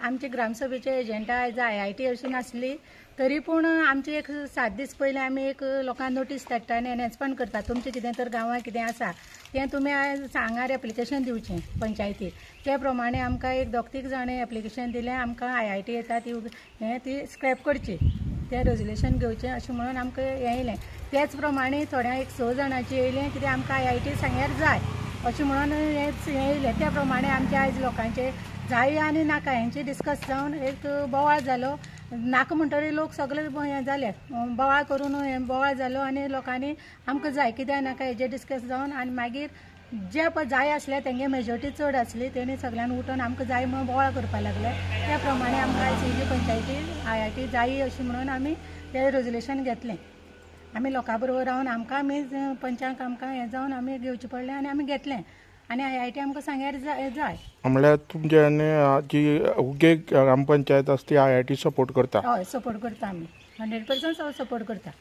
आमचे ग्रामसभेचे एजंटा आयज IIT अशी नासली तरी पूण आमचे एक 7 दीस पयलीं आमी एक लोकांक नोटीस धाडटा आनी एनाउन्समेंट करता तुमचें कितें तर गांवांत कितें आसा तें तुमी हांगार एप्लिकेशन दिवचें पंचायतीक ते प्रमाणे आमकां एक 2-3 जाणें एप्लिकेशन दिलें आमकां IIT येता ती स्क्रॅप करची तें रेजोल्युशन घेवचें अशें म्हणून आमकां हें येयलें तेच प्रमाणे थोड्या एक 6 जाणांचें येयलें कित्याक आमकां IIT सांग्यार जाय अशें म्हणून हें येयलें त्या प्रमाणे आमचे आयज लोकांचे जाय आनी नाका हेंची डिस्कस जावन एक बोवाळ जालो नाका म्हणटरी लोक सगळे हें जाले बोवाळ करून बोवाळ जालो आनी लोकांनी आमकां जाय कित्याक नाका हेजेर डिस्कस जावन आनी मागीर जे पळय जाय आसले तेंगे मेजॉरिटी चड आसली तेणी सगळ्यांनी उठून आमकां जाय म्हणून बोवाळ करपाक लागले त्या प्रमाणे आमकां आयज पंचायती IIT जायी अशें म्हणून आमी तें रेजोल्युशन घेतलें आमी लोकां बरोबर रावन आमकां आमी पंचांक आमकां हें जावन आमी घेवचें पडलें आनी आमी घेतलें आनी IIT आमकां सांग्यार जाय म्हणल्यार तुमचे जी उगे ग्रामपंचायत आसा ती IIT सपोर्ट करता हय सपोर्ट करता आमी 100% सपोर्ट करता